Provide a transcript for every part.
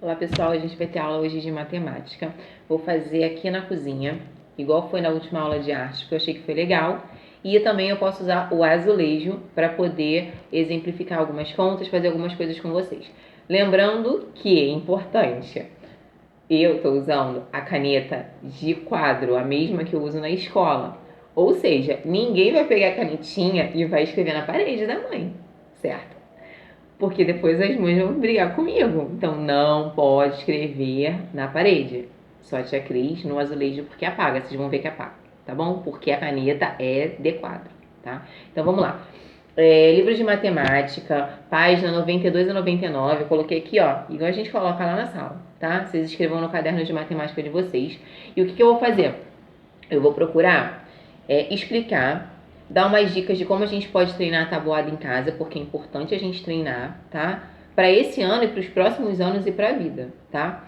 Olá pessoal, a gente vai ter aula hoje de matemática. Vou fazer aqui na cozinha, igual foi na última aula de arte, porque eu achei que foi legal. E também eu posso usar o azulejo para poder exemplificar algumas contas, fazer algumas coisas com vocês. Lembrando que é importante, eu estou usando a caneta de quadro, a mesma que eu uso na escola. Ou seja, ninguém vai pegar a canetinha e vai escrever na parede da mãe, certo? Porque depois as mães vão brigar comigo. Então não pode escrever na parede. Só a tia Cris no azulejo porque apaga. Vocês vão ver que apaga, tá bom? Porque a caneta é de quadro, tá? Então vamos lá. Livros de matemática, página 92 a 99. Eu coloquei aqui, ó, igual a gente coloca lá na sala, tá? Vocês escrevam no caderno de matemática de vocês. E o que eu vou fazer? Eu vou procurar explicar, dar umas dicas de como a gente pode treinar a tabuada em casa, porque é importante a gente treinar, tá? Para esse ano e para os próximos anos e para a vida, tá?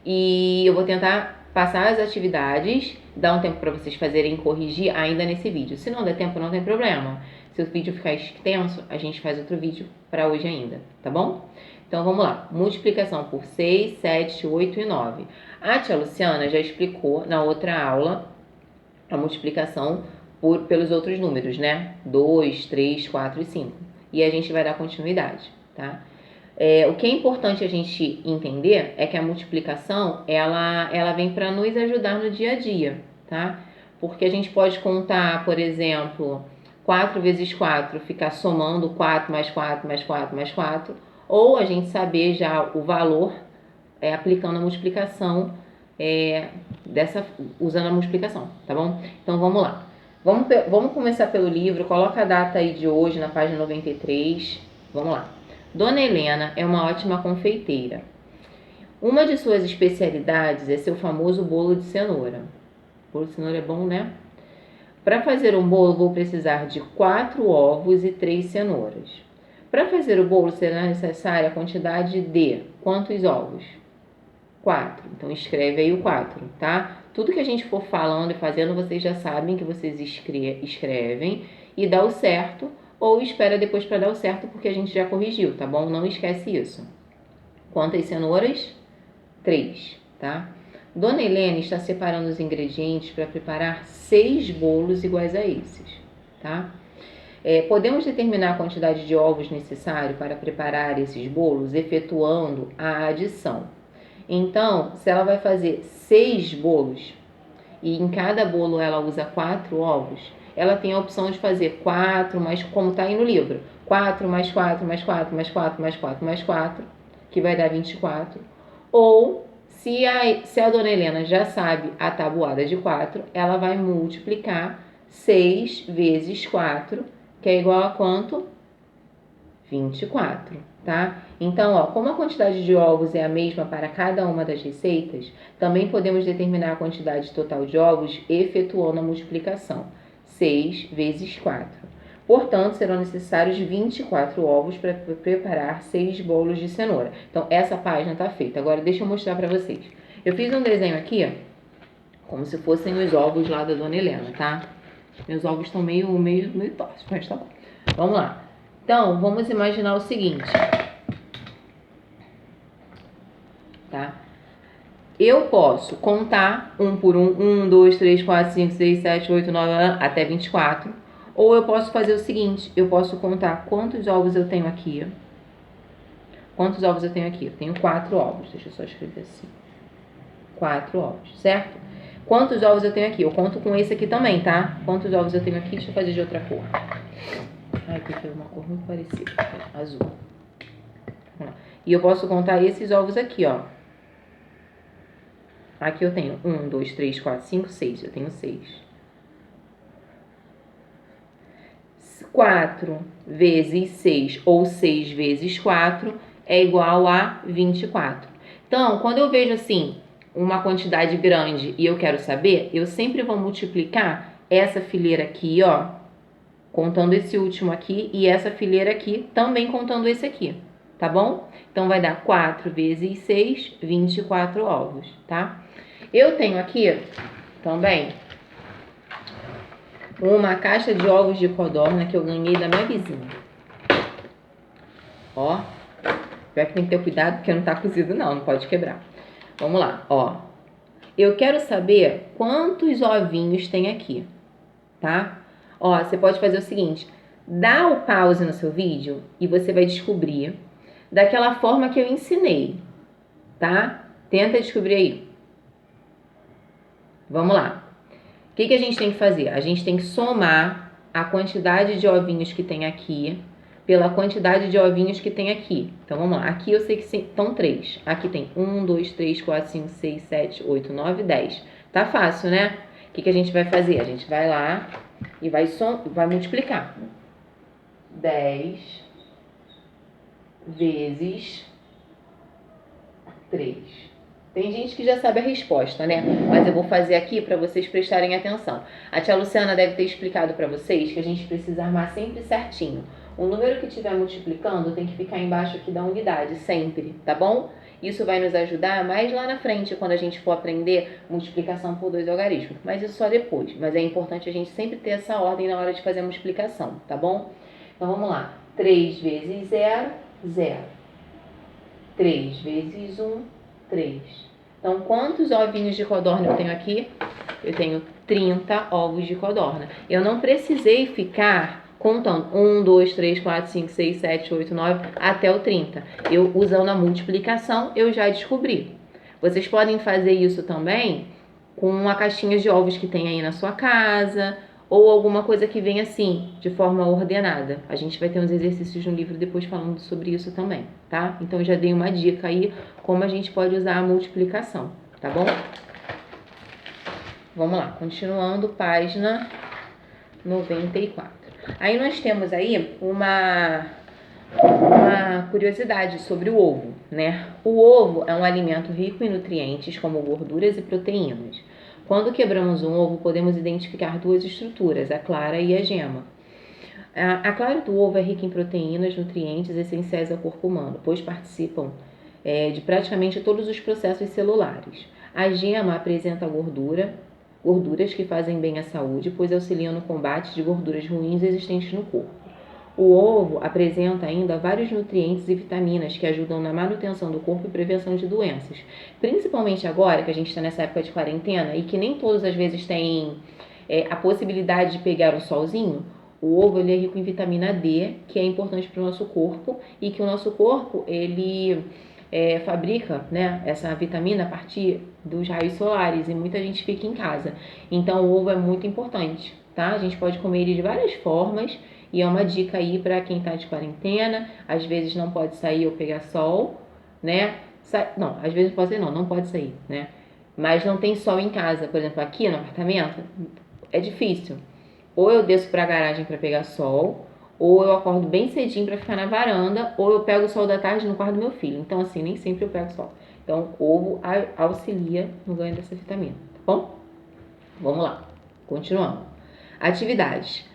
E eu vou tentar passar as atividades, dar um tempo para vocês fazerem corrigir ainda nesse vídeo. Se não der tempo, não tem problema. Se o vídeo ficar extenso, a gente faz outro vídeo para hoje ainda, tá bom? Então vamos lá. Multiplicação por 6, 7, 8 e 9. A tia Luciana já explicou na outra aula a multiplicação pelos outros números, né? 2, 3, 4 e 5. E a gente vai dar continuidade, tá? O que é importante a gente entender é que a multiplicação, ela vem para nos ajudar no dia a dia, tá? Porque a gente pode contar, por exemplo, 4 vezes 4, ficar somando 4 mais 4 mais 4 mais 4, ou a gente saber já o valor aplicando a multiplicação usando a multiplicação, tá bom? Então vamos lá. Vamos começar pelo livro, coloca a data aí de hoje na página 93. Vamos lá. Dona Helena é uma ótima confeiteira. Uma de suas especialidades é seu famoso bolo de cenoura. Bolo de cenoura é bom, né? Para fazer um bolo, vou precisar de 4 ovos e 3 cenouras. Para fazer o bolo, será necessária a quantidade de quantos ovos? 4. Então, escreve aí o 4, tá? Tudo que a gente for falando e fazendo, vocês já sabem que vocês escrevem e dá o certo, ou espera depois para dar o certo, porque a gente já corrigiu, tá bom? Não esquece isso. Quantas cenouras? 3, tá? Dona Helena está separando os ingredientes para preparar 6 bolos iguais a esses, tá? Podemos determinar a quantidade de ovos necessário para preparar esses bolos efetuando a adição. Então, se ela vai fazer 6 bolos e em cada bolo ela usa 4 ovos, ela tem a opção de fazer 4, mas como está aí no livro, 4 mais 4 mais 4 mais 4 mais 4 mais 4, que vai dar 24. Ou, se a dona Helena já sabe a tabuada de 4, ela vai multiplicar 6 vezes 4, que é igual a quanto? 24, tá? Então, ó, como a quantidade de ovos é a mesma para cada uma das receitas, também podemos determinar a quantidade total de ovos efetuando a multiplicação. 6 vezes 4. Portanto, serão necessários 24 ovos para preparar 6 bolos de cenoura. Então, essa página está feita. Agora, deixa eu mostrar para vocês. Eu fiz um desenho aqui, ó, como se fossem os ovos lá da Dona Helena, tá? Meus ovos estão meio tortos, mas tá bom. Vamos lá. Então, vamos imaginar o seguinte, tá? Eu posso contar um por um, 1, 2, 3, 4, 5, 6, 7, 8, 9, até 24. Ou eu posso fazer o seguinte, eu posso contar quantos ovos eu tenho aqui. Quantos ovos eu tenho aqui? Eu tenho 4 ovos, deixa eu só escrever assim. 4 ovos, certo? Quantos ovos eu tenho aqui? Eu conto com esse aqui também, tá? Quantos ovos eu tenho aqui? Deixa eu fazer de outra cor. Ai, que foi uma cor muito parecida. Azul. E eu posso contar esses ovos aqui, ó. Aqui eu tenho 1, 2, 3, 4, 5, 6. Eu tenho 6. 4 vezes 6 ou 6 vezes 4 é igual a 24. Então, quando eu vejo assim uma quantidade grande e eu quero saber, eu sempre vou multiplicar essa fileira aqui, ó, contando esse último aqui, e essa fileira aqui também contando esse aqui, tá bom? Então, vai dar 4 vezes 6, 24 ovos, tá? Eu tenho aqui também uma caixa de ovos de codorna que eu ganhei da minha vizinha. Ó, Pior que tem que ter cuidado porque não tá cozido não pode quebrar. Vamos lá, ó. Eu quero saber quantos ovinhos tem aqui, tá? Ó, você pode fazer o seguinte, dá o pause no seu vídeo e você vai descobrir daquela forma que eu ensinei, tá? Tenta descobrir aí. Vamos lá. O que a gente tem que fazer? A gente tem que somar a quantidade de ovinhos que tem aqui pela quantidade de ovinhos que tem aqui. Então, vamos lá. Aqui eu sei que estão 3. Aqui tem 1, 2, 3, 4, 5, 6, 7, 8, 9, 10. Tá fácil, né? O que a gente vai fazer? A gente vai lá e vai multiplicar. 10 vezes 3. Tem gente que já sabe a resposta, né? Mas eu vou fazer aqui para vocês prestarem atenção. A tia Luciana deve ter explicado para vocês que a gente precisa armar sempre certinho. O número que estiver multiplicando tem que ficar embaixo aqui da unidade, sempre, tá bom? Isso vai nos ajudar mais lá na frente, quando a gente for aprender multiplicação por 2 algarismos. Mas isso só depois. Mas é importante a gente sempre ter essa ordem na hora de fazer a multiplicação, tá bom? Então vamos lá. 3 vezes 0, 0. 3 vezes 1, 3. Então, quantos ovinhos de codorna eu tenho aqui? Eu tenho 30 ovos de codorna. Eu não precisei ficar contando 1, 2, 3, 4, 5, 6, 7, 8, 9, até o 30. Eu, usando a multiplicação, eu já descobri. Vocês podem fazer isso também com uma caixinha de ovos que tem aí na sua casa, ou alguma coisa que venha assim, de forma ordenada. A gente vai ter uns exercícios no livro depois falando sobre isso também, tá? Então, já dei uma dica aí, como a gente pode usar a multiplicação, tá bom? Vamos lá, continuando, página 94. Aí nós temos aí uma curiosidade sobre o ovo, né? O ovo é um alimento rico em nutrientes, como gorduras e proteínas. Quando quebramos um ovo, podemos identificar 2 estruturas, a clara e a gema. A clara do ovo é rica em proteínas, nutrientes essenciais ao corpo humano, pois participam de praticamente todos os processos celulares. A gema apresenta gorduras que fazem bem à saúde, pois auxiliam no combate de gorduras ruins existentes no corpo. O ovo apresenta ainda vários nutrientes e vitaminas que ajudam na manutenção do corpo e prevenção de doenças. Principalmente agora, que a gente está nessa época de quarentena e que nem todos às vezes têm a possibilidade de pegar um solzinho, o ovo ele é rico em vitamina D, que é importante para o nosso corpo e que o nosso corpo ele fabrica, né, essa vitamina a partir dos raios solares e muita gente fica em casa. Então o ovo é muito importante, tá? A gente pode comer ele de várias formas e é uma dica aí para quem tá de quarentena, às vezes não pode sair ou pegar sol, né? Não, às vezes pode sair, não pode sair, né? Mas não tem sol em casa, por exemplo, aqui no apartamento, é difícil. Ou eu desço para a garagem para pegar sol, ou eu acordo bem cedinho para ficar na varanda, ou eu pego o sol da tarde no quarto do meu filho. Então, assim, nem sempre eu pego sol. Então, o ovo auxilia no ganho dessa vitamina, tá bom? Vamos lá, continuando. Atividades.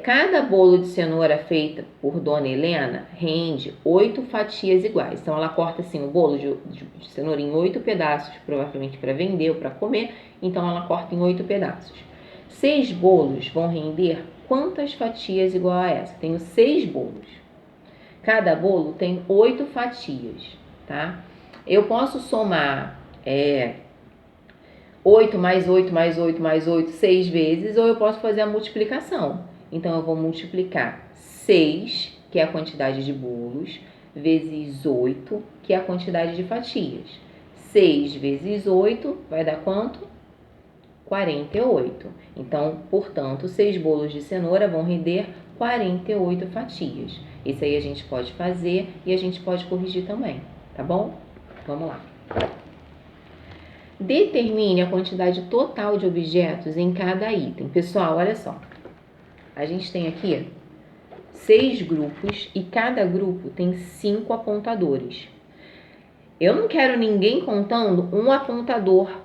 Cada bolo de cenoura feita por Dona Helena rende 8 fatias iguais. Então, ela corta assim o bolo de cenoura em 8 pedaços, provavelmente para vender ou para comer. Então, ela corta em 8 pedaços. 6 bolos vão render quantas fatias igual a essa? Tenho 6 bolos. Cada bolo tem 8 fatias, tá? Eu posso somar 8 mais 8 mais 8 mais 8 6 vezes, ou eu posso fazer a multiplicação. Então, eu vou multiplicar 6, que é a quantidade de bolos, vezes 8, que é a quantidade de fatias. 6 vezes 8 vai dar quanto? 48. Então, portanto, 6 bolos de cenoura vão render 48 fatias. Isso aí a gente pode fazer e a gente pode corrigir também, tá bom? Vamos lá. Determine a quantidade total de objetos em cada item. Pessoal, olha só. A gente tem aqui 6 grupos e cada grupo tem 5 apontadores. Eu não quero ninguém contando um apontador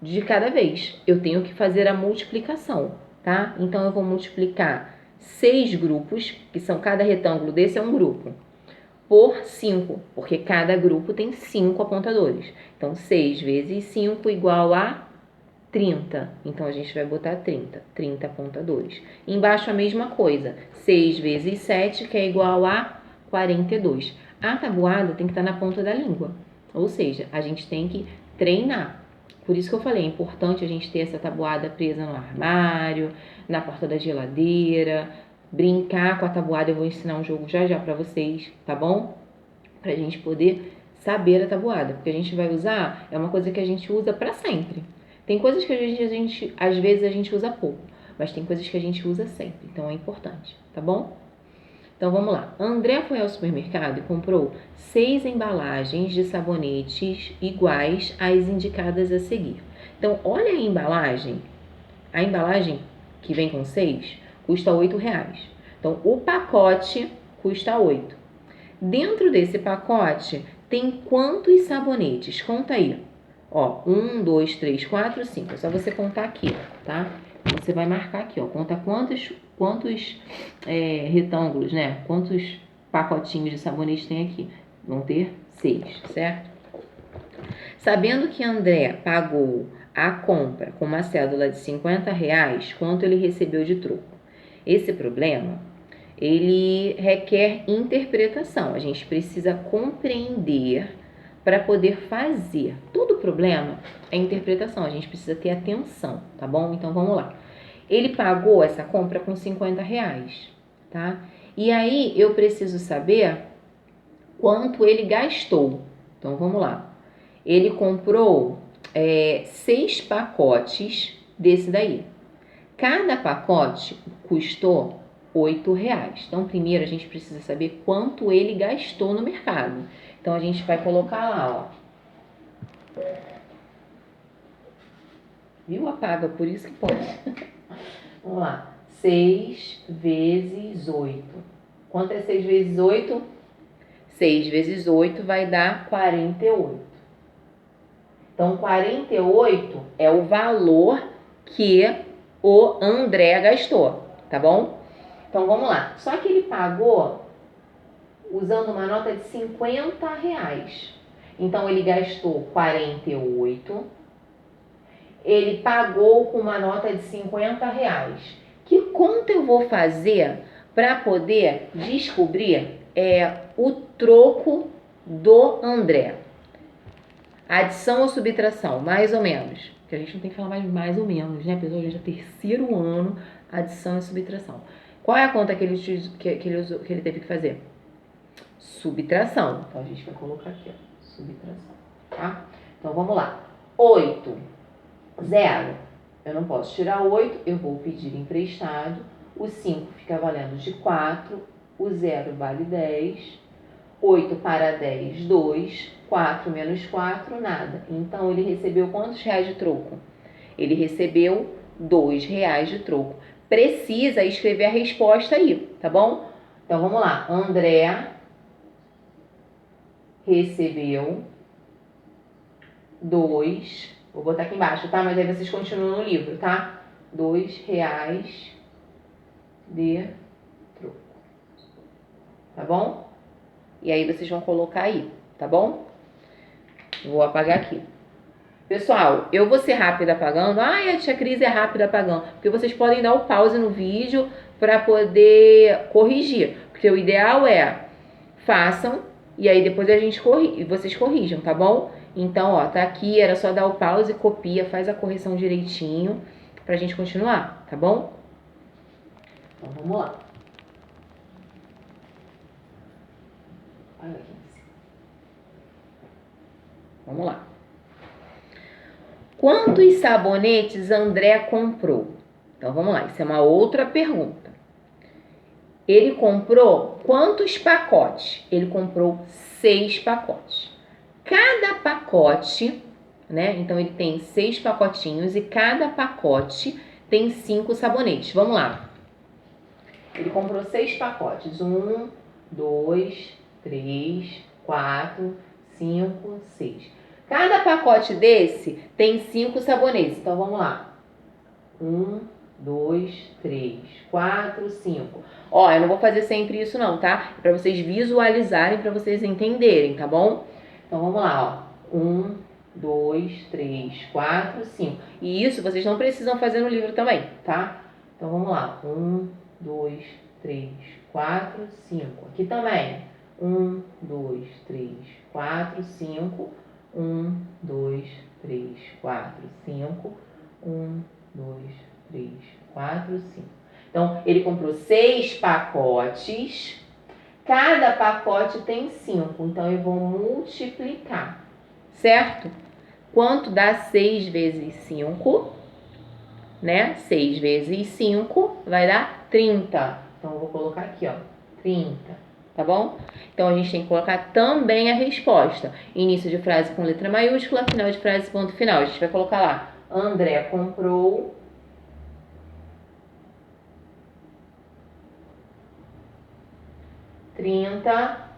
de cada vez. Eu tenho que fazer a multiplicação, tá? Então, eu vou multiplicar 6 grupos, que são cada retângulo desse é um grupo, por 5, porque cada grupo tem 5 apontadores. Então, 6 vezes 5 igual a 30. Então, a gente vai botar 30 apontadores. Embaixo a mesma coisa, 6 vezes 7, que é igual a 42. A tabuada tem que estar na ponta da língua, ou seja, a gente tem que treinar. Por isso que eu falei, é importante a gente ter essa tabuada presa no armário, na porta da geladeira, brincar com a tabuada. Eu vou ensinar um jogo já já para vocês, tá bom? Pra gente poder saber a tabuada, porque a gente vai usar, é uma coisa que a gente usa para sempre. Tem coisas que às vezes a gente usa pouco, mas tem coisas que a gente usa sempre, então é importante, tá bom? Então vamos lá. André foi ao supermercado e comprou 6 embalagens de sabonetes iguais às indicadas a seguir. Então, olha a embalagem. A embalagem que vem com 6 custa R$8. Então, o pacote custa 8. Dentro desse pacote tem quantos sabonetes? Conta aí. Ó, 1, 2, 3, 4, 5. É só você contar aqui, tá? Você vai marcar aqui, ó. Conta quantos retângulos, né? Quantos pacotinhos de sabonete tem aqui? Vão ter 6, certo? Sabendo que André pagou a compra com uma cédula de R$50, quanto ele recebeu de troco? Esse problema, ele requer interpretação. A gente precisa compreender para poder fazer. Todo problema é interpretação, a gente precisa ter atenção, tá bom? Então vamos lá. Ele pagou essa compra com R$50, tá? E aí eu preciso saber quanto ele gastou. Então vamos lá. Ele comprou 6 pacotes desse daí. Cada pacote custou R$8. Então, primeiro a gente precisa saber quanto ele gastou no mercado. Então, a gente vai colocar lá, ó. Viu? Apaga, por isso que pode. Vamos lá. 6 vezes 8. Quanto é 6 vezes 8? 6 vezes 8 vai dar 48. Então, 48 é o valor que o André gastou, tá bom? Então, vamos lá. Só que ele pagou usando uma nota de R$50. Então, ele gastou 48. Ele pagou com uma nota de R$50. Que conta eu vou fazer para poder descobrir o troco do André? Adição ou subtração? Mais ou menos. Porque a gente não tem que falar mais ou menos, né, pessoal? A gente é terceiro ano, adição e subtração. Qual é a conta que ele teve que fazer? Subtração. Então, a gente vai colocar aqui, ó, subtração, tá? Então, vamos lá. 8, 0. Eu não posso tirar 8, eu vou pedir emprestado. O 5 fica valendo de 4, o 0 vale 10, 8 para 10, 2, 4 menos 4, nada. Então, ele recebeu quantos reais de troco? Ele recebeu R$2 de troco. Precisa escrever a resposta aí, tá bom? Então, vamos lá. André recebeu 2, vou botar aqui embaixo, tá? Mas aí vocês continuam no livro, tá? R$2 de troco. Tá bom? E aí vocês vão colocar aí, tá bom? Vou apagar aqui. Pessoal, eu vou ser rápida apagando. Ai, a tia Cris é rápida apagando. Porque vocês podem dar o pause no vídeo para poder corrigir. Porque o ideal é façam e aí depois vocês corrijam, tá bom? Então, ó, tá aqui, era só dar o pause, copia, faz a correção direitinho pra gente continuar, tá bom? Então, vamos lá. Vamos lá. Quantos sabonetes André comprou? Então, vamos lá, isso é uma outra pergunta. Ele comprou quantos pacotes? Ele comprou 6 pacotes. Cada pacote, né? Então, ele tem 6 pacotinhos e cada pacote tem 5 sabonetes. Vamos lá. Ele comprou 6 pacotes. 1, 2, 3, 4, 5, 6. Cada pacote desse tem 5 sabonetes. Então, vamos lá. 1, 2, 3, 4, 5. Ó, eu não vou fazer sempre isso não, tá? É pra vocês visualizarem, pra vocês entenderem, tá bom? Então, vamos lá, ó. 1, 2, 3, 4, 5. E isso vocês não precisam fazer no livro também, tá? Então, vamos lá. 1, 2, 3, 4, 5. Aqui também. 1, 2, 3, 4, 5. 1, 2, 3, 4, 5. 1, 2, 3, 4, 5. Então, ele comprou 6 pacotes. Cada pacote tem 5. Então, eu vou multiplicar. Certo? Quanto dá 6 vezes 5? Né? 6 vezes 5 vai dar 30. Então, eu vou colocar aqui, ó, 30. Tá bom? Então, a gente tem que colocar também a resposta. Início de frase com letra maiúscula, final de frase, ponto final. A gente vai colocar lá, André comprou 30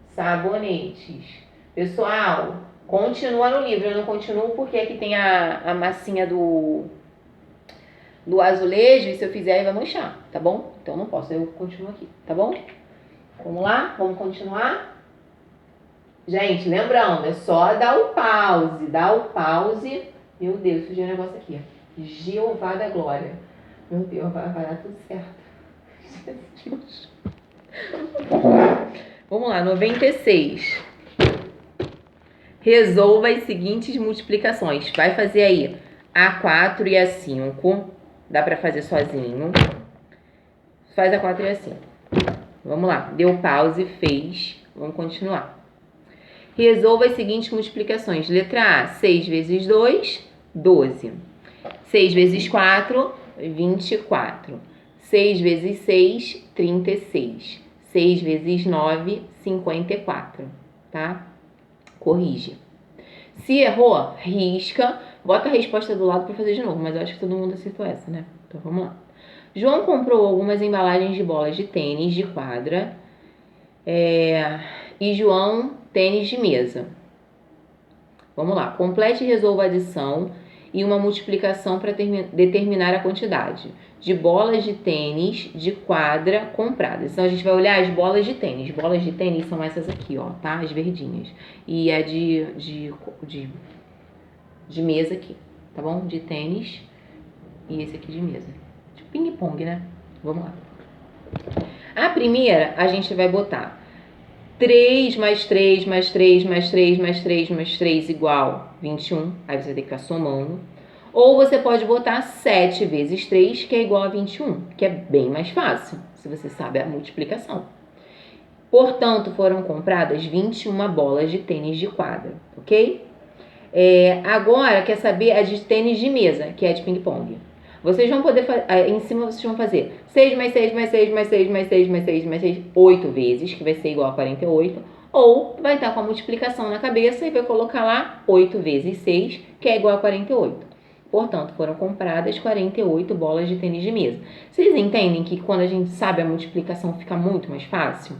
sabonetes. Pessoal, continua no livro. Eu não continuo porque aqui tem a massinha do azulejo e se eu fizer aí vai manchar, tá bom? Então não posso, eu continuo aqui, tá bom? Vamos lá? Vamos continuar? Gente, lembrando, é só dar o pause, Meu Deus, surgiu um negócio aqui. Jeová da glória. Meu Deus, vai dar tudo certo. Vamos lá, 96. Resolva as seguintes multiplicações. Vai fazer aí A4 e A5. Dá pra fazer sozinho. Faz A4 e A5. Vamos lá. Deu pause, fez. Vamos continuar. Resolva as seguintes multiplicações. Letra A, 6 vezes 2, 12. 6 vezes 4, 24. 6 vezes 6, 36. 6 vezes 9, 54. Tá? Corrige. Se errou, risca. Bota a resposta do lado para fazer de novo. Mas eu acho que todo mundo acertou essa, né? Então vamos lá. João comprou algumas embalagens de bolas de tênis de quadra. E João, tênis de mesa. Vamos lá. Complete e resolva a adição e uma multiplicação para determinar a quantidade de bolas de tênis de quadra compradas. Então, a gente vai olhar as bolas de tênis. Bolas de tênis são essas aqui, ó, tá? As verdinhas. E a de mesa aqui, tá bom? De tênis e esse aqui de mesa. De ping-pong, né? Vamos lá. A primeira, a gente vai botar 3 mais 3 mais 3 mais 3 mais 3 mais 3 igual 21. Aí você vai ter que ficar somando. Ou você pode botar 7 vezes 3, que é igual a 21, que é bem mais fácil, se você sabe a multiplicação. Portanto, foram compradas 21 bolas de tênis de quadra, ok? Agora, quer saber a de tênis de mesa, que é de ping-pong. Vocês vão poder fazer, em cima vocês vão fazer 6 mais 6 mais 6 mais 6 mais 6 mais 6 mais 6, 8 vezes, que vai ser igual a 48. Ou vai estar com a multiplicação na cabeça e vai colocar lá 8 vezes 6, que é igual a 48. Portanto, foram compradas 48 bolas de tênis de mesa. Vocês entendem que quando a gente sabe a multiplicação fica muito mais fácil?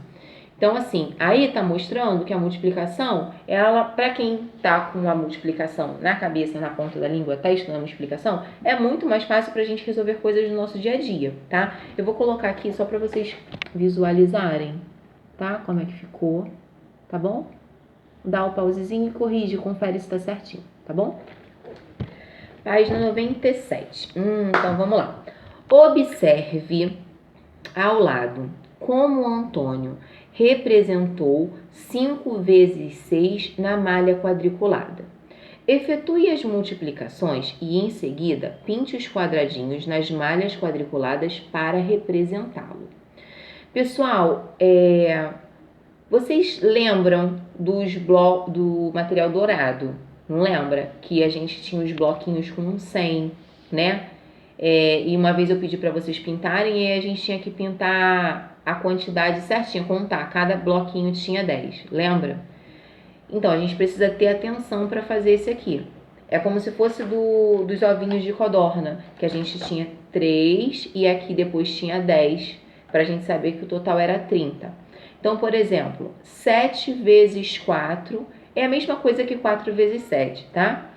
Então, assim, aí está mostrando que a multiplicação, ela, para quem está com a multiplicação na cabeça, na ponta da língua, está estudando a multiplicação, é muito mais fácil para a gente resolver coisas do nosso dia a dia, tá? Eu vou colocar aqui só para vocês visualizarem, tá? Como é que ficou, tá bom? Dá o pausezinho e corrige, confere se está certinho, tá bom? Página 97. Então, vamos lá. Observe ao lado como o Antônio representou 5 vezes 6 na malha quadriculada. Efetue as multiplicações e, em seguida, pinte os quadradinhos nas malhas quadriculadas para representá-lo. Pessoal, vocês lembram do material dourado? Não lembra? Que a gente tinha os bloquinhos com 100, né? E uma vez eu pedi para vocês pintarem e a gente tinha que pintar a quantidade certinha, contar. Cada bloquinho tinha 10, lembra? Então, a gente precisa ter atenção para fazer esse aqui. É como se fosse dos ovinhos de codorna, que a gente tinha 3 e aqui depois tinha 10, para a gente saber que o total era 30. Então, por exemplo, 7 vezes 4 é a mesma coisa que 4 vezes 7, tá?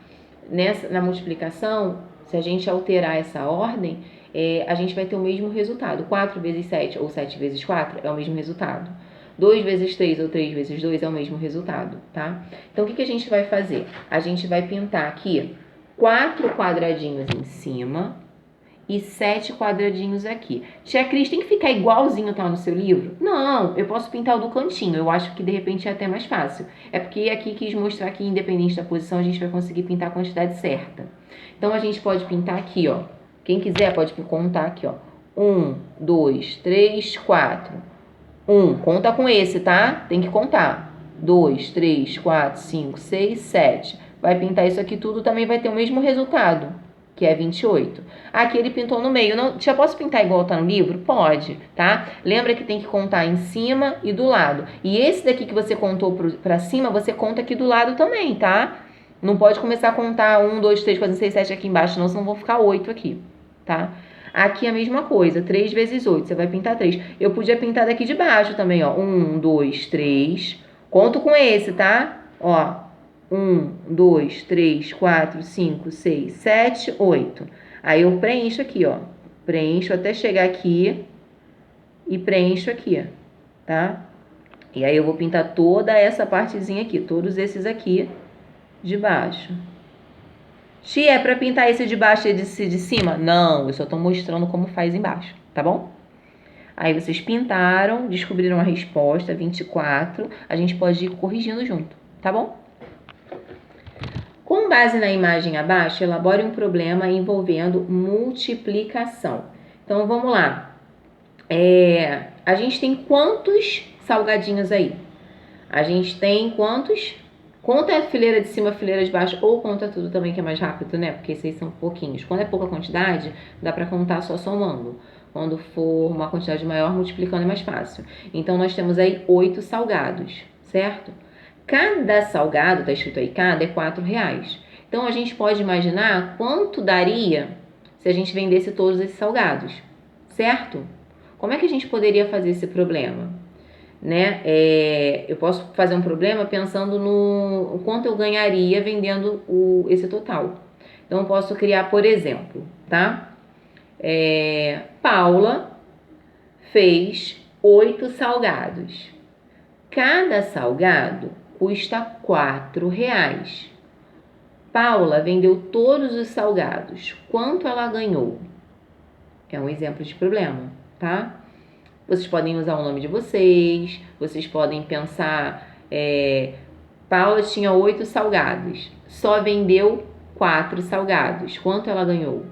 Na multiplicação, se a gente alterar essa ordem, a gente vai ter o mesmo resultado. 4 vezes 7 ou 7 vezes 4 é o mesmo resultado. 2 vezes 3 ou 3 vezes 2 é o mesmo resultado, tá? Então, o que a gente vai fazer? A gente vai pintar aqui 4 quadradinhos em cima e 7 quadradinhos aqui. Tia Cris, tem que ficar igualzinho tá no seu livro? Não, eu posso pintar o do cantinho. Eu acho que de repente é até mais fácil. É porque aqui quis mostrar que independente da posição a gente vai conseguir pintar a quantidade certa. Então a gente pode pintar aqui, ó. Quem quiser pode contar aqui, ó. 1, 2, 3, 4. 1, conta com esse, tá? Tem que contar. 2, 3, 4, 5, 6, 7. Vai pintar isso aqui tudo, também vai ter o mesmo resultado, que é 28. Aqui ele pintou no meio. Não, já posso pintar igual tá no livro? Pode, tá? Lembra que tem que contar em cima e do lado. E esse daqui que você contou pra cima, você conta aqui do lado também, tá? Não pode começar a contar 1, 2, 3, 4, 5, 6, 7 aqui embaixo, não, senão vão ficar 8 aqui, tá? Aqui a mesma coisa, 3 vezes 8, você vai pintar 3. Eu podia pintar daqui de baixo também, ó. 1, 2, 3. Conto com esse, tá? Ó, 1, 2, 3, 4, 5, 6, 7, 8. Aí eu preencho aqui, ó. Preencho até chegar aqui e preencho aqui, tá? E aí eu vou pintar toda essa partezinha aqui, todos esses aqui de baixo. Tia, é pra pintar esse de baixo e esse de cima? Não, eu só tô mostrando como faz embaixo, tá bom? Aí vocês pintaram, descobriram a resposta, 24. A gente pode ir corrigindo junto, tá bom? Com base na imagem abaixo, elabore um problema envolvendo multiplicação. Então, vamos lá. A gente tem quantos salgadinhos aí? A gente tem quantos? Conta a fileira de cima, a fileira de baixo, ou conta tudo também que é mais rápido, né? Porque esses são pouquinhos. Quando é pouca quantidade, dá pra contar só somando. Quando for uma quantidade maior, multiplicando é mais fácil. Então, nós temos aí 8 salgados, certo? Cada salgado, tá escrito aí, cada é R$4. Então, a gente pode imaginar quanto daria se a gente vendesse todos esses salgados, certo? Como é que a gente poderia fazer esse problema? Né? Eu posso fazer um problema pensando no quanto eu ganharia vendendo esse total. Então, eu posso criar, por exemplo, tá? Paula fez 8 salgados. Cada salgado custa R$4. Paula vendeu todos os salgados. Quanto ela ganhou? É um exemplo de problema, tá? Vocês podem usar o nome de vocês, vocês podem pensar, Paula tinha 8 salgados, só vendeu 4 salgados, quanto ela ganhou?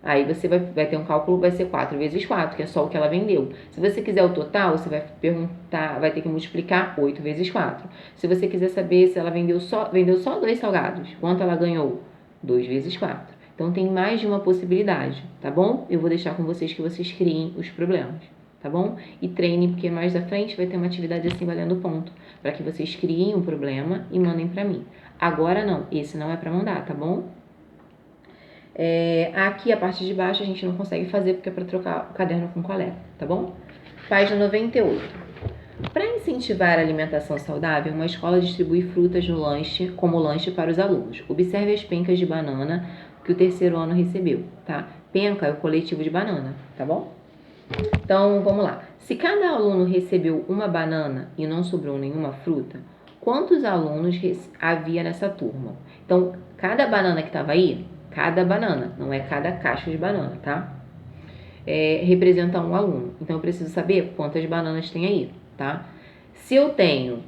Aí você vai ter um cálculo, vai ser 4 vezes 4, que é só o que ela vendeu. Se você quiser o total, você vai perguntar, vai ter que multiplicar 8 vezes 4. Se você quiser saber se ela vendeu só 2 salgados, quanto ela ganhou? 2 vezes 4. Então tem mais de uma possibilidade, tá bom? Eu vou deixar com vocês que vocês criem os problemas, tá bom? E treinem, porque mais à frente vai ter uma atividade assim valendo ponto, para que vocês criem um problema e mandem para mim. Agora não, esse não é para mandar, tá bom? Aqui a parte de baixo a gente não consegue fazer porque é para trocar o caderno com colega, tá bom? Página 98. Para incentivar a alimentação saudável, uma escola distribui frutas no lanche, como lanche para os alunos. Observe as pencas de banana que o terceiro ano recebeu, tá? Penca é o coletivo de banana, tá bom? Então, vamos lá. Se cada aluno recebeu uma banana e não sobrou nenhuma fruta, quantos alunos havia nessa turma? Então, cada banana que estava aí, cada banana, não é cada caixa de banana, tá? Representa um aluno. Então, eu preciso saber quantas bananas tem aí, tá? Se eu tenho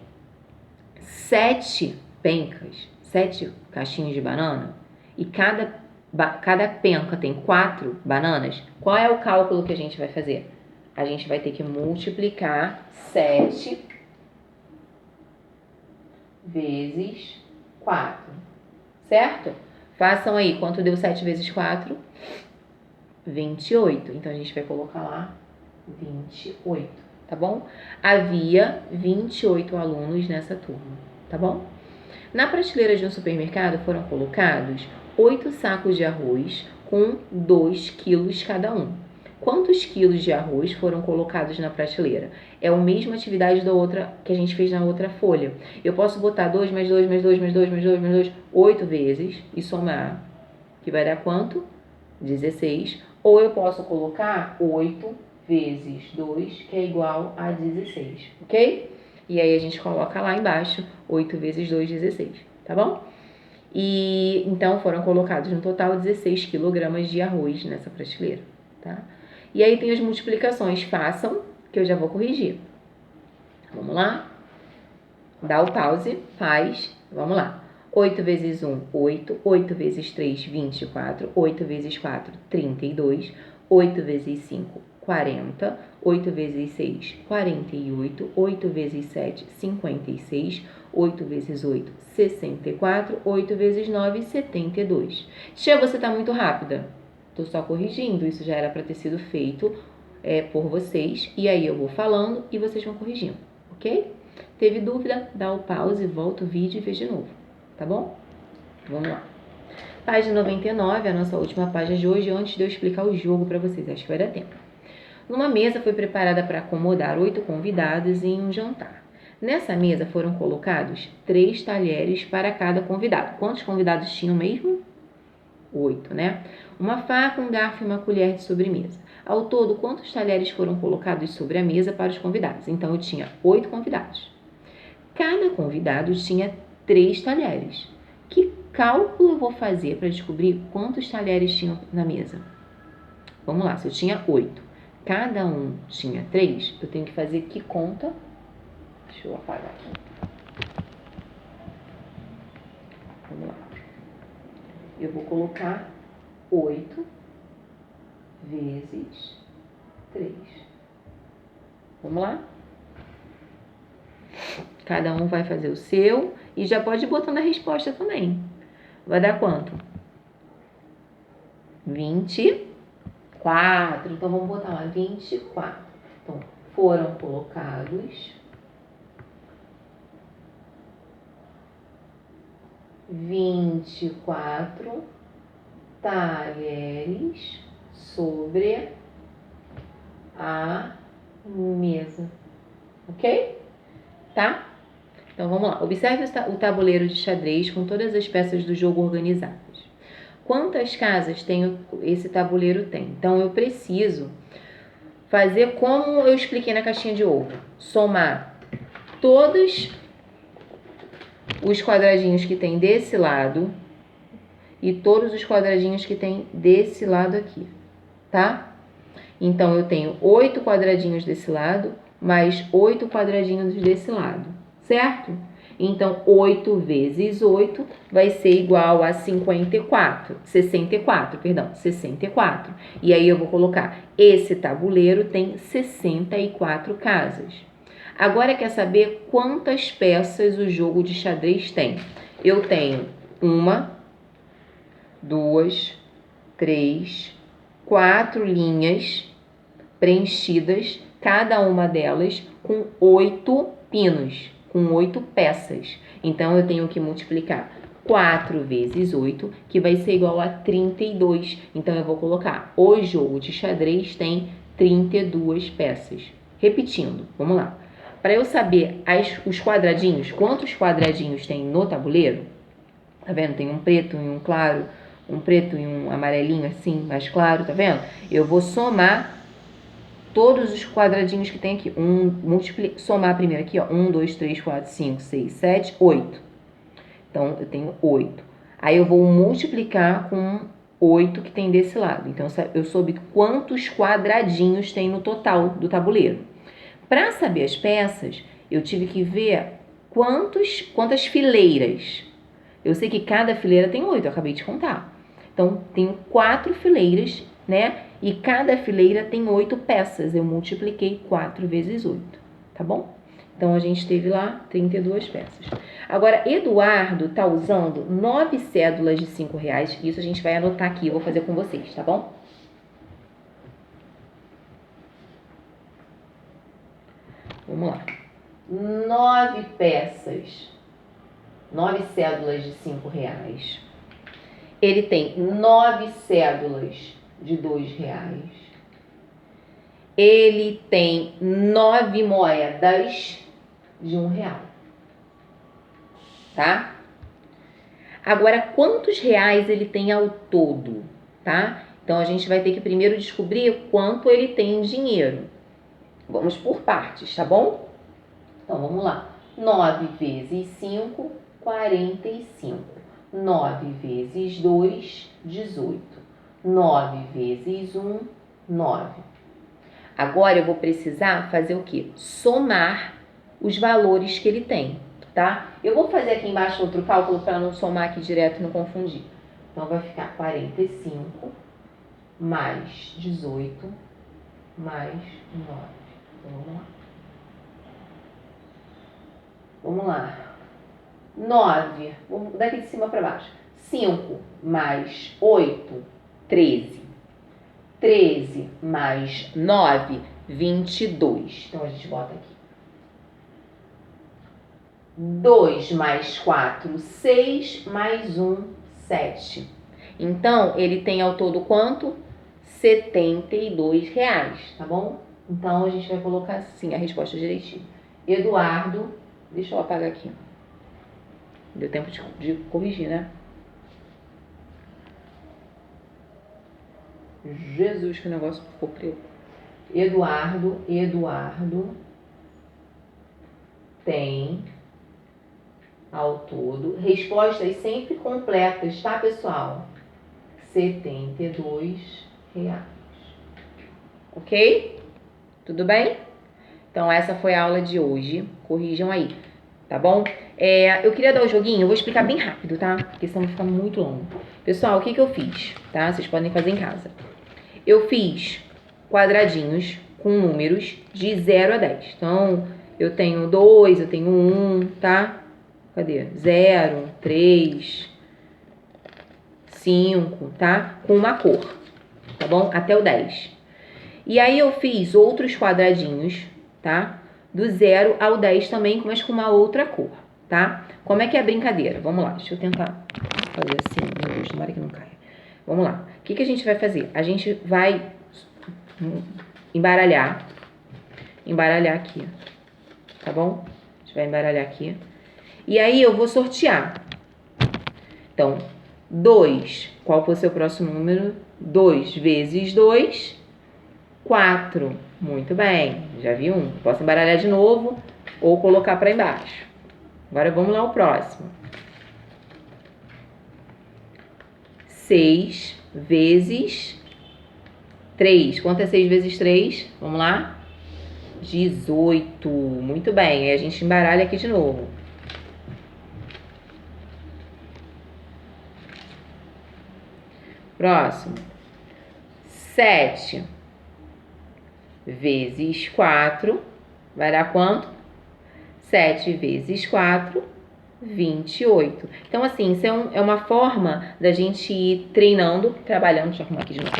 7 pencas, 7 caixinhas de banana, e cada penca tem 4 bananas, qual é o cálculo que a gente vai fazer? A gente vai ter que multiplicar 7 vezes 4, certo? Façam aí, quanto deu 7 vezes 4? 28. Então, a gente vai colocar lá 28, tá bom? Havia 28 alunos nessa turma, tá bom? Na prateleira de um supermercado foram colocados 8 sacos de arroz com 2 quilos cada um. Quantos quilos de arroz foram colocados na prateleira? É a mesma atividade da outra que a gente fez na outra folha. Eu posso botar 2 mais 2 mais 2 mais 2 mais 2 mais 2, 8 vezes e somar, que vai dar quanto? 16. Ou eu posso colocar 8 vezes 2, que é igual a 16, ok? E aí a gente coloca lá embaixo 8 vezes 2, 16, tá bom? E então foram colocados no total 16 quilogramas de arroz nessa prateleira, tá? E aí tem as multiplicações, façam, que eu já vou corrigir. Vamos lá? Dá o pause, faz, vamos lá. 8 vezes 1, 8. 8 vezes 3, 24. 8 vezes 4, 32. 8 vezes 5, 40. 8 vezes 6, 48. 8 vezes 7, 56. 8 vezes 8, 64. 8 vezes 9, 72. Tia, você está muito rápida. Estou só corrigindo, isso já era para ter sido feito por vocês. E aí eu vou falando e vocês vão corrigindo, ok? Teve dúvida? Dá o pause, volta o vídeo e vê de novo, tá bom? Vamos lá. Página 99, a nossa última página de hoje, antes de eu explicar o jogo para vocês, acho que vai dar tempo. Numa mesa foi preparada para acomodar 8 convidados em um jantar. Nessa mesa foram colocados 3 talheres para cada convidado. Quantos convidados tinham mesmo? 8, né? Uma faca, um garfo e uma colher de sobremesa. Ao todo, quantos talheres foram colocados sobre a mesa para os convidados? Então, eu tinha 8 convidados. Cada convidado tinha 3 talheres. Que cálculo eu vou fazer para descobrir quantos talheres tinham na mesa? Vamos lá, se eu tinha 8, cada um tinha 3, eu tenho que fazer que conta? Deixa eu apagar aqui. Vamos lá. Eu vou colocar 8 vezes 3. Vamos lá? Cada um vai fazer o seu e já pode ir botando a resposta também. Vai dar quanto? 24. Então, vamos botar lá 24. Então, foram colocados 24 talheres sobre a mesa. Ok? Tá? Então, vamos lá. Observe o tabuleiro de xadrez com todas as peças do jogo organizadas. Quantas casas esse tabuleiro tem? Então, eu preciso fazer como eu expliquei na caixinha de ovo. Somar todos os quadradinhos que tem desse lado e todos os quadradinhos que tem desse lado aqui, tá? Então, eu tenho 8 quadradinhos desse lado, mais 8 quadradinhos desse lado, certo? Então, 8 vezes 8 vai ser igual a 64. E aí, eu vou colocar, esse tabuleiro tem 64 casas. Agora, quer saber quantas peças o jogo de xadrez tem? Eu tenho 1, 2, 3, 4 linhas preenchidas, cada uma delas com 8 pinos, com 8 peças. Então, eu tenho que multiplicar 4 vezes 8, que vai ser igual a 32. Então, eu vou colocar, o jogo de xadrez tem 32 peças. Repetindo, vamos lá. Para eu saber os quadradinhos, quantos quadradinhos tem no tabuleiro, tá vendo? Tem um preto e um claro, um preto e um amarelinho assim, mais claro, tá vendo? Eu vou somar todos os quadradinhos que tem aqui. Somar primeiro aqui, ó. 1, 2, 3, 4, 5, 6, 7, 8. Então, eu tenho 8. Aí, eu vou multiplicar com 8 que tem desse lado. Então, eu soube quantos quadradinhos tem no total do tabuleiro. Para saber as peças, eu tive que ver quantas fileiras. Eu sei que cada fileira tem 8, eu acabei de contar. Então, tenho 4 fileiras, né? E cada fileira tem 8 peças. Eu multipliquei 4 vezes 8, tá bom? Então, a gente teve lá 32 peças. Agora, Eduardo tá usando 9 cédulas de R$5. Isso a gente vai anotar aqui, eu vou fazer com vocês, tá bom? Vamos lá. 9 peças, 9 cédulas de R$5. Ele tem 9 cédulas de R$2. Ele tem 9 moedas de R$1. Tá? Agora, quantos reais ele tem ao todo? Tá? Então, a gente vai ter que primeiro descobrir quanto ele tem em dinheiro. Vamos por partes, tá bom? Então, vamos lá. 9 vezes 5, 45. 9 vezes 2, 18. 9 vezes 1, 9. Agora eu vou precisar fazer o quê? Somar os valores que ele tem, tá? Eu vou fazer aqui embaixo outro cálculo para não somar aqui direto e não confundir. Então, vai ficar 45 mais 18 mais 9. Então, vamos lá. Vamos lá. 9, vamos daqui de cima para baixo. 5 mais 8, 13. 13 mais 9, 22. Então, a gente bota aqui. 2 mais 4, 6, mais 1, 7. Então, ele tem ao todo quanto? R$72, tá bom? Então, a gente vai colocar assim a resposta direitinho. Eduardo, deixa eu apagar aqui. Deu tempo de corrigir, né? Jesus, que o negócio ficou preto. Eduardo tem ao todo, respostas sempre completas, tá, pessoal? R$72. Ok? Tudo bem? Então, essa foi a aula de hoje. Corrijam aí, tá bom? Eu queria dar o joguinho, eu vou explicar bem rápido, tá? Porque senão vai ficar muito longo. Pessoal, o que eu fiz, tá? Vocês podem fazer em casa. Eu fiz quadradinhos com números de 0 a 10. Então, eu tenho 2, eu tenho 1, tá? Cadê? 0, 3, 5, tá? Com uma cor, tá bom? Até o 10. E aí eu fiz outros quadradinhos, tá? Do 0 ao 10 também, mas com uma outra cor, tá? Como é que é a brincadeira? Vamos lá, deixa eu tentar fazer assim. Meu Deus, tomara que não caia. Vamos lá. O que a gente vai fazer? A gente vai embaralhar aqui, tá bom? A gente vai embaralhar aqui. E aí eu vou sortear. Então, 2, qual foi o seu próximo número? 2 vezes 2, 4. Muito bem, já vi um. Posso embaralhar de novo ou colocar para embaixo. Agora vamos lá ao próximo. 6 vezes 3. Quanto é 6 vezes 3? Vamos lá? 18. Muito bem, aí a gente embaralha aqui de novo. Próximo. 7 vezes 4 vai dar quanto? 7 vezes 4, 28. Então, assim, isso é uma forma da gente ir treinando, trabalhando, deixa eu arrumar aqui de novo.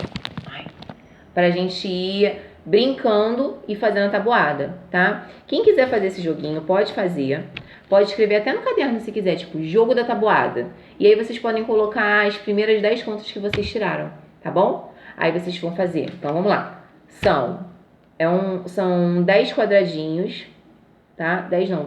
Pra gente ir brincando e fazendo a tabuada, tá? Quem quiser fazer esse joguinho, pode fazer. Pode escrever até no caderno se quiser, tipo, jogo da tabuada. E aí vocês podem colocar as primeiras 10 contas que vocês tiraram, tá bom? Aí vocês vão fazer. Então, vamos lá. São 10 quadradinhos, tá? 10 não.